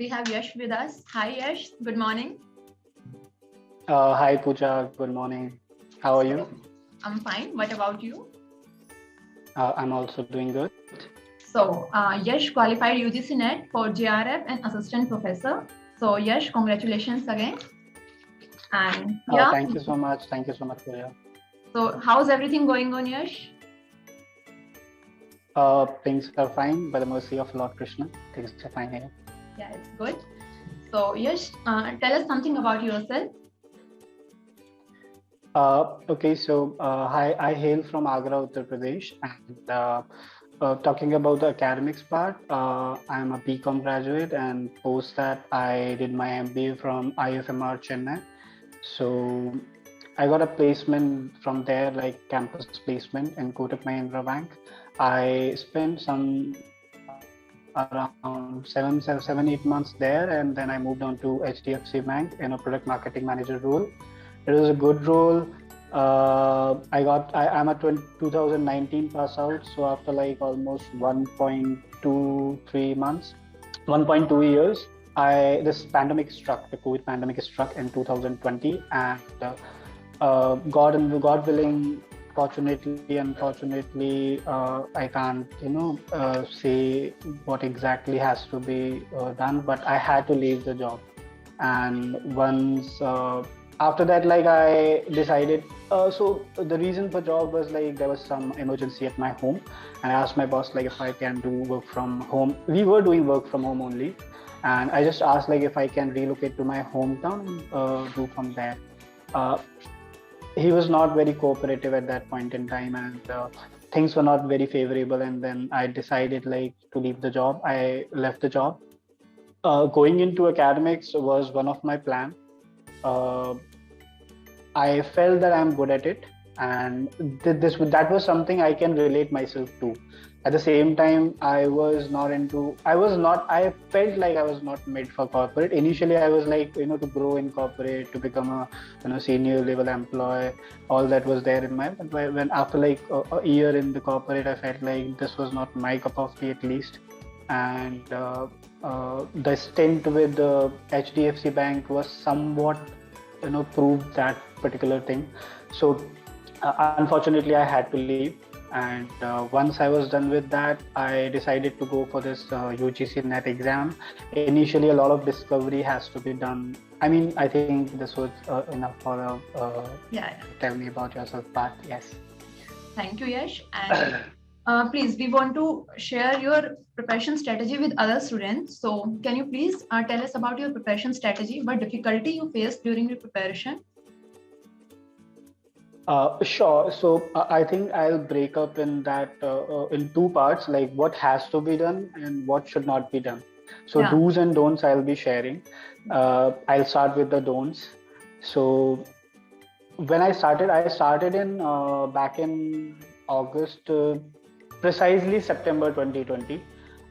we have Yash with us. Hi Yash, good morning. Hi Pooja, good morning. How are you? I'm fine. What about you? I'm also doing good. So, Yash qualified UGC NET for JRF and assistant professor. So, Yash, congratulations again. And yeah, Thank you so much. Thank you so much, Pooja. so how's everything going on, Yash? Things are fine by the mercy of Lord Krishna. Things are fine here. Yeah, it's good. So, Yash, tell us something about yourself. Okay, so I hail from Agra, Uttar Pradesh, and talking about the academics part, I am a BCom graduate, and post that I did my MBA from IFMR Chennai. So I got a placement from there, like campus placement in Kotak Mahindra Bank. I spent some around 8 months there, and then I moved on to HDFC Bank in a product marketing manager role. It was a good role. I'm a 2019 pass out, so after like almost 1.23 months, 1.2 years, this pandemic struck. The COVID pandemic struck in 2020, and God willing, fortunately, unfortunately, I can't say what exactly has to be done, but I had to leave the job. And once after that, like I decided, so the reason for job was like there was some emergency at my home, and I asked my boss like if I can do work from home. We were doing work from home only, and I just asked like if I can relocate to my hometown and do from there. uh, he was not very cooperative at that point in time, and things were not very favorable, and then I decided like to leave the job. I left the job. Going into academics was one of my plan. uh, I felt that I'm good at it, and that was something I can relate myself to. At the same time, I was not into. I was not. I felt like I was not made for corporate. Initially, I was like to grow in corporate, to become a senior level employee. All that was there in my. But when after like a year in the corporate, I felt like this was not my cup of tea at least, and the stint with the HDFC Bank was somewhat proved that particular thing. So unfortunately I had to leave, and once I was done with that, I decided to go for this UGC NET exam. Initially a lot of discovery has to be done. I mean, I think this was enough for Yeah. tell me about yourself part. Yes. Thank you, Yash. And please, we want to share your preparation strategy with other students. So, can you please tell us about your preparation strategy? What difficulty you faced during your preparation? Sure. So I think I'll break up in that in two parts, like what has to be done and what should not be done. So Yeah. do's and don'ts I'll be sharing. I'll start with the don'ts. So when I started in back in August, precisely September 2020.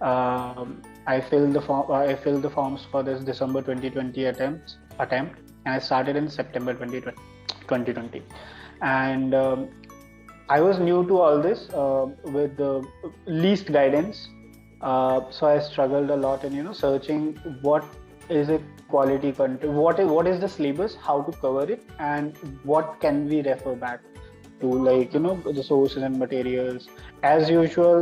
I filled the form. I filled the forms for this December 2020 attempt, and I started in September 2020. And I was new to all this with the least guidance. So I struggled a lot in searching what is a quality content, what is the syllabus, how to cover it, and what can we refer back to, like the sources and materials. As usual,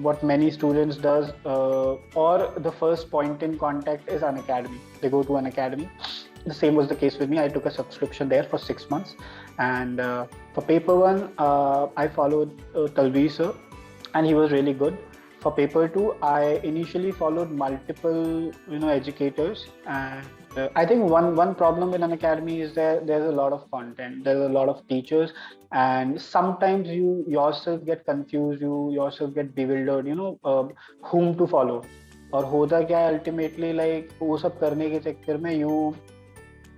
what many students does, or the first point in contact is an academy. They go to an academy. The same was the case with me. I took a subscription there for 6 months, and for paper one, I followed Talveer sir, and he was really good. For paper two, I initially followed multiple educators, and I think one problem in an academy is there's a lot of content, there's a lot of teachers, and sometimes you yourself get confused, you yourself get bewildered, whom to follow. और होता क्या है ultimately, like वो सब करने के चक्कर में you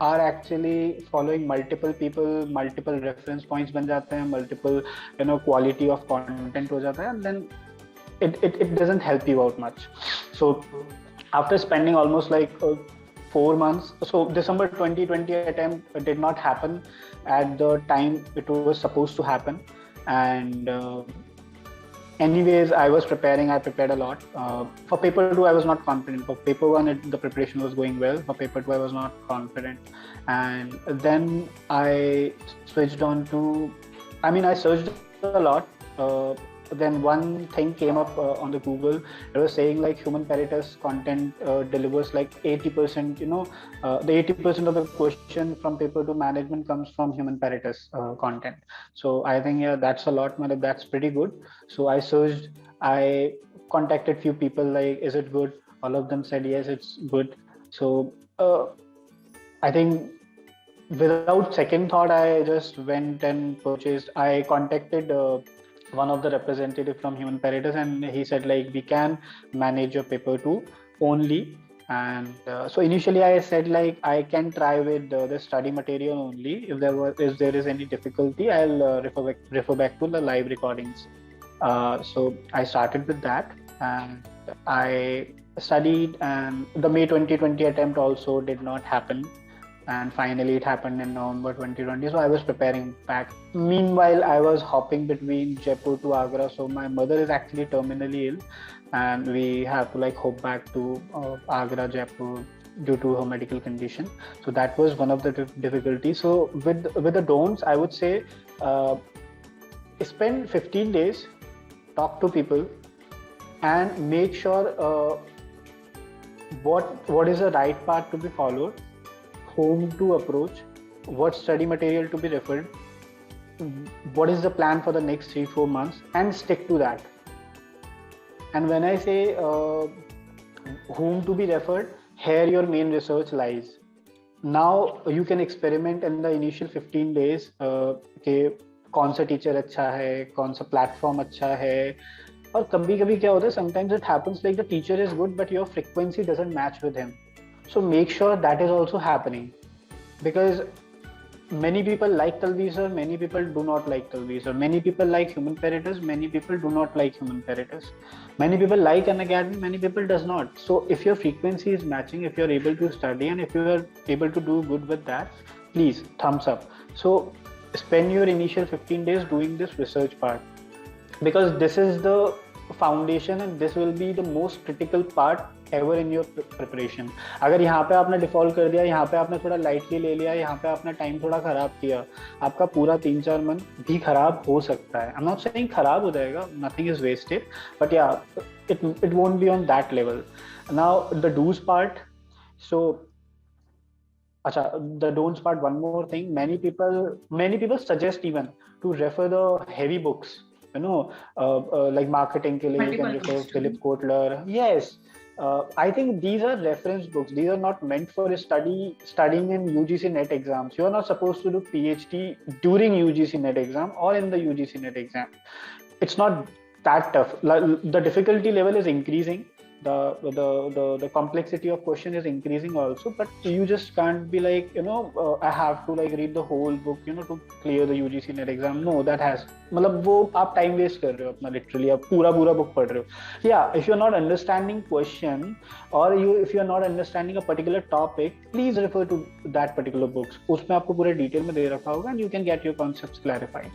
are actually following multiple people, multiple reference points बन जाते हैं, multiple quality of content हो जाता है, and then it doesn't help you out much. So after spending almost like 4 months, so December 2020 attempt did not happen at the time it was supposed to happen, and anyways, I was preparing. I prepared a lot. For paper 2, I was not confident. For paper 1, the preparation was going well. For paper 2, I was not confident. And then I switched on to, I mean, I searched a lot. Then one thing came up on the Google. It was saying like Human Peritus content delivers like 80%, the 80% of the question from paper 2 management comes from Human Peritus content. So I think, yeah, that's a lot, man. That's pretty good. So I searched, I contacted few people like, is it good? All of them said, yes, it's good. So I think without second thought, I just went and purchased. I contacted one of the representative from Human Peritus, and he said like, we can manage your paper 2 only. And so initially I said like, I can try with the study material only. If there is any difficulty, I'll refer back to the live recordings. So I started with that, and I studied, and the May 2020 attempt also did not happen, and finally it happened in November 2020. So I was preparing back. Meanwhile, I was hopping between Jaipur to Agra. So my mother is actually terminally ill, and we have to like hop back to Agra, Jaipur, due to her medical condition. So that was one of the difficulties. So with the don'ts, I would say spend 15 days, talk to people, and make sure what is the right path to be followed, whom to approach, what study material to be referred, what is the plan for the next 3-4 months, and stick to that. And when I say whom to be referred, here your main research lies. Now you can experiment in the initial 15 days कि कौन सा teacher अच्छा है, कौन सा platform अच्छा है. और कभी कभी क्या होता है, sometimes it happens like the teacher is good but your frequency doesn't match with him. So make sure that is also happening, because many people like Talvisor, many people do not like Talvisor, many people like Human Peritus, many people do not like Human Peritus, many people like an academy, many people does not. So if your frequency is matching, if you're able to study and if you are able to do good with that, please thumbs up. So spend your initial 15 days doing this research part, because this is the foundation and this will be the most critical part ever in your preparation. अगर यहाँ पे आपने default कर दिया, यहाँ पे आपने थोड़ा लाइटली ले लिया, यहाँ पे आपने टाइम थोड़ा खराब किया, आपका पूरा 3-4 मंथ भी खराब हो सकता है. I'm not saying खराब हो जाएगा, nothing is wasted, but yeah, it won't be on that level. Now the do's part. So Acha, the don'ts part, one more thing. Many people suggest even to refer the heavy books, like marketing ke liye you can refer Philip Kotler. Yes, I think these are reference books. These are not meant for studying in UGC NET exams. You are not supposed to do PhD during UGC NET exam or in the UGC NET exam. It's not that tough. The difficulty level is increasing. The complexity of question is increasing also, but you just can't be like, I have to like read the whole book, to clear the UGC NET exam. No, that has, मतलब वो आप time waste कर रहे हो अपना, literally आप पूरा book पढ़ रहे हो. Yeah, if you're not understanding question, or if you're not understanding a particular topic, please refer to that particular books. उसमें आपको पूरे detail में दे रखा होगा, and you can get your concepts clarified.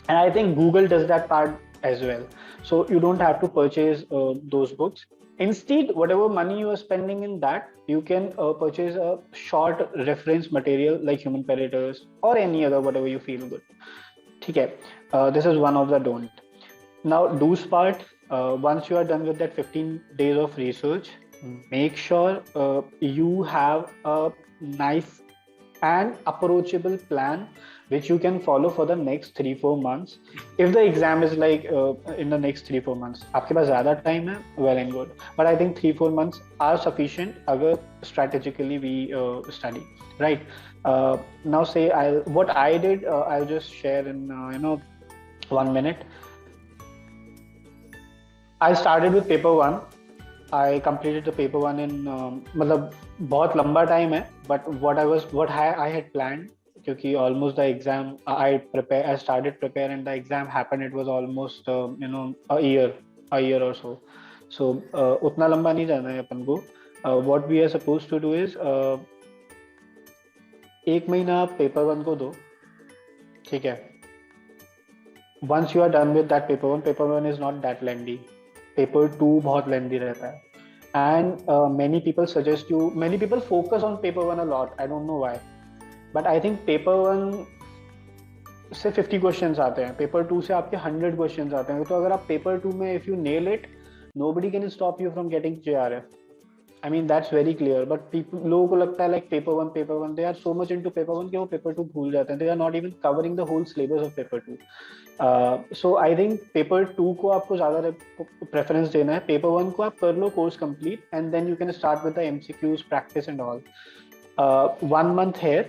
And I think Google does that part as well. So you don't have to purchase those books. Instead, whatever money you are spending in that, you can purchase a short reference material like Human Peritus or any other, whatever you feel good. Okay, this is one of the don't. Now, do's part. Once you are done with that 15 days of research, make sure you have a nice and approachable plan which you can follow for the next 3-4 months. If the exam is like in the next 3-4 months, आपके पास ज़्यादा time है, well and good. But I think 3-4 months are sufficient अगर strategically we study, right? Now say what I did, I'll just share in 1 minute. I started with paper 1. I completed the paper 1 in मतलब बहुत लंबा time है, but what I had planned, क्योंकि almost the exam I started prepare and the exam happened, it was almost a year or so. So उतना लंबा नहीं जाना है अपन को. What we are supposed to do is 1 महीना आप पेपर 1 को दो, ठीक है. once you are done with that paper one is not that lengthy. Paper two बहुत lengthy रहता है. And many people focus on paper one a lot. I don't know why, but I think paper one से 50 questions आते हैं, paper two से आपके 100 questions आते हैं. तो अगर आप पेपर टू में if you nail it, nobody can stop you from getting JRF. I mean that's very clear. But लोगों को लगता है like paper one, they are so much into paper one कि वो paper two भूल जाते हैं. They are not even covering the whole syllabus of paper two. So I think paper two को आपको ज़्यादा preference देना है. Paper one को आप कर लो course complete and then you can start with the MCQs, practice and all. 1 month here,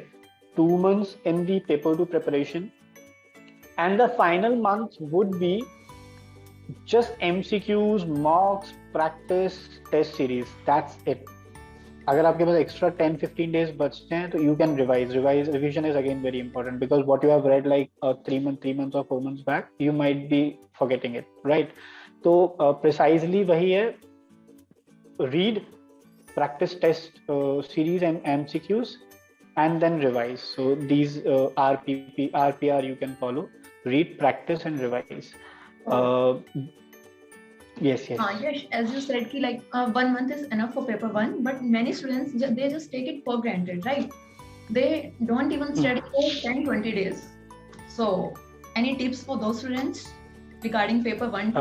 2 months in the paper two preparation, and the final month would be just MCQs, mocks, practice, test series. That's it. अगर आपके पास extra 10-15 days बचते हैं तो you can revise. Revision is again very important because what you have read like 3 months or 4 months back, you might be forgetting it, right? तो precisely वही है. Read, practice, test series and MCQs, and then revise. So these RPR you can follow. Read, practice and revise. Yes. Yes, as you said, ki like 1 month is enough for paper one, but many students they just take it for granted, right? They don't even study for 10-20 days. So, any tips for those students regarding paper one?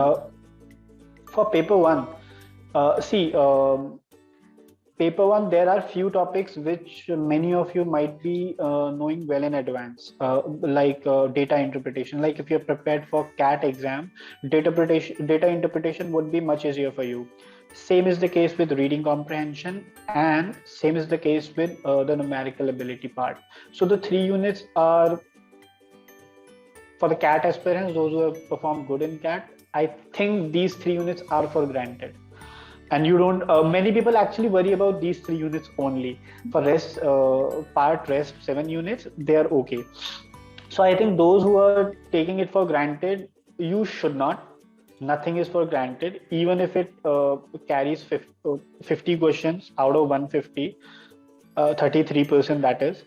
For paper one, paper one, there are few topics which many of you might be knowing well in advance, like data interpretation. Like if you're prepared for CAT exam, data interpretation would be much easier for you. Same is the case with reading comprehension, and same is the case with the numerical ability part. So the 3 units are for the CAT aspirants, those who have performed good in CAT. I think these 3 units are for granted. And you don't, many people actually worry about these 3 units only. For rest, 7 units, they are okay. So I think those who are taking it for granted, you should not. Nothing is for granted. Even if it carries 50 questions out of 150, 33% that is.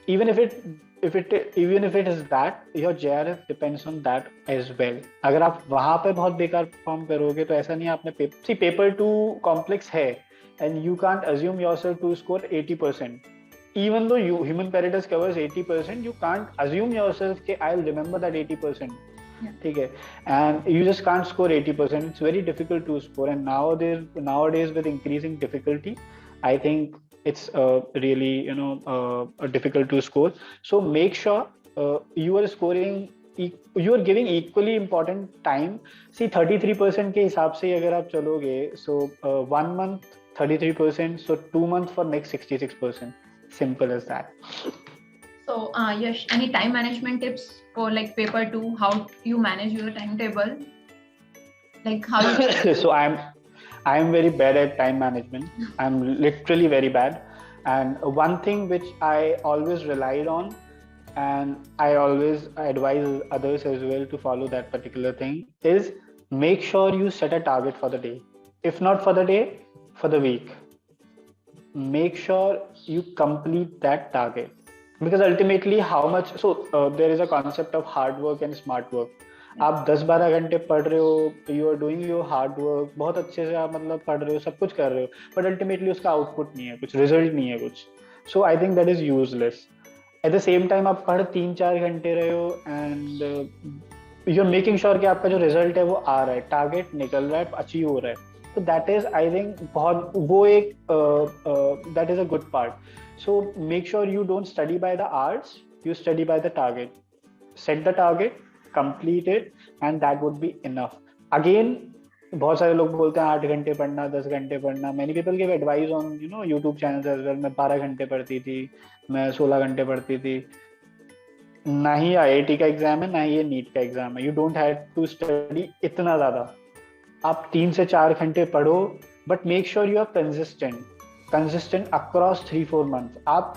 Even if it is that, your JRF depends on that as well. अगर आप वहाँ पे बहुत बेकार perform करोगे तो ऐसा नहीं आपने paper 2 complex है and you can't assume yourself to score 80%. Even though Human Peritus covers 80%, you can't assume yourself कि I'll remember that 80%. ठीक है, and you just can't score 80%. It's very difficult to score, and nowadays with increasing difficulty, I think it's really difficult to score. So make sure you are scoring, you are giving equally important time. See 33% के हिसाब से अगर आप चलोगे, so 1 month 33%, so 2 months for next 66%. Simple as that. So Yash, any time management tips for like paper 2? How you manage your timetable? Like how you So I am very bad at time management. I'm literally very bad. And one thing which I always relied on, and I always advise others as well to follow that particular thing, is make sure you set a target for the day. If not for the day, for the week. Make sure you complete that target. Because ultimately how much, there is a concept of hard work and smart work. आप 10-12 घंटे पढ़ रहे हो, you are doing your hard work, बहुत अच्छे से आप मतलब पढ़ रहे हो, सब कुछ कर रहे हो, बट अल्टीमेटली उसका आउटपुट नहीं है, कुछ रिजल्ट नहीं है कुछ. So I think that is useless. At the same time आप पढ़ 3-4 घंटे रहे हो and you are making sure कि आपका जो रिजल्ट है वो आ रहा है, टारगेट निकल रहा है, अचीव हो रहा है. तो दैट इज आई थिंक बहुत वो एक that is a good part. So make sure you don't study by the hours, you study by the target. Set the target, complete it, and that would be enough. Again, बहुत सारे लोग बोलते हैं 8 घंटे पढ़ना, 10 घंटे पढ़ना. Many people give advice on YouTube channels as well. मैं 12 घंटे पढ़ती थी, मैं 16 घंटे पढ़ती थी. ना ही IIT का एग्जाम है, ना ही ये नीट का एग्जाम है. You don't have to study इतना ज़्यादा. आप 3 से 4 घंटे पढ़ो, but make sure you are consistent across 3-4 months. आप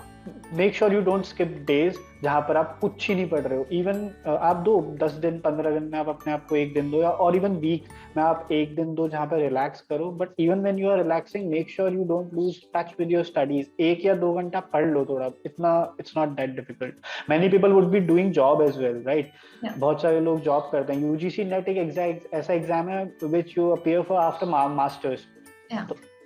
make sure you don't skip days जहां पर आप कुछ ही नहीं पढ़ रहे हो. इवन आप दो 10 दिन 15 दिन में आप अपने आप को एक दिन दो, या और इवन वीक में आप एक दिन दो जहां पर रिलैक्स करो. But even when you are relaxing, make sure you don't lose touch with your studies. 1 या 2 घंटा पढ़ लो थोड़ा, इतना it's not that difficult. Many people would be doing job as well, right. बहुत सारे लोग जॉब करते हैं. यूजीसी नेट एक ऐसा एग्जाम है which you appear for after masters.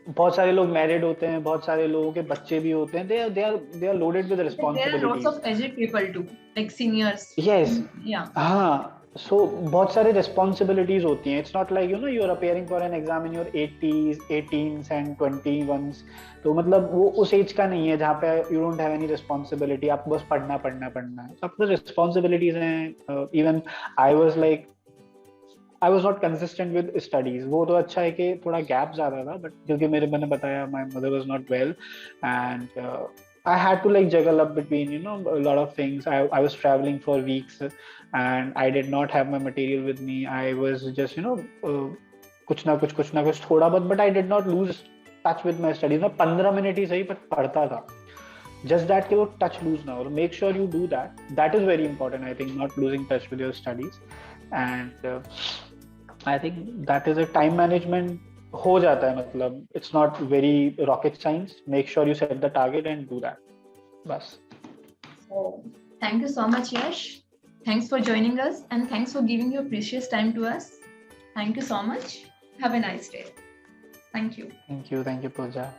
बहुत सारे लोग मैरिड होते हैं, बहुत सारे लोगों के बच्चे भी होते हैं. they are loaded with responsibilities. There are lots of aged people too, like seniors. Yes. Yeah. हाँ. So बहुत सारे responsibilities होती हैं. It's not like you are appearing for an exam in your 80s, 18s and 21s. तो मतलब वो उस as का नहीं है जहाँ पे you don't have any responsibility. आपको बस पढ़ना है. आपको responsibilities हैं. Even I was not consistent with studies. वो तो अच्छा है कि थोड़ा gap ज़्यादा था, but क्योंकि मैंने बताया my mother was not well, and I had to like juggle up between a lot of things. I was traveling for weeks, and I did not have my material with me. I was just कुछ ना कुछ थोड़ा बहुत, but I did not lose touch with my studies. मैं 15 minute ही सही पर पढ़ता था. Just that कि वो touch lose ना हो. Make sure you do that. That is very important, I think, not losing touch with your studies. And I think that is a time management हो जाता है. मतलब it's not very rocket science. Make sure you set the target and do that. बस. So thank you so much, Yash. Thanks for joining us, and thanks for giving your precious time to us. Thank you so much. Have a nice day. Thank you. Thank you, Pooja.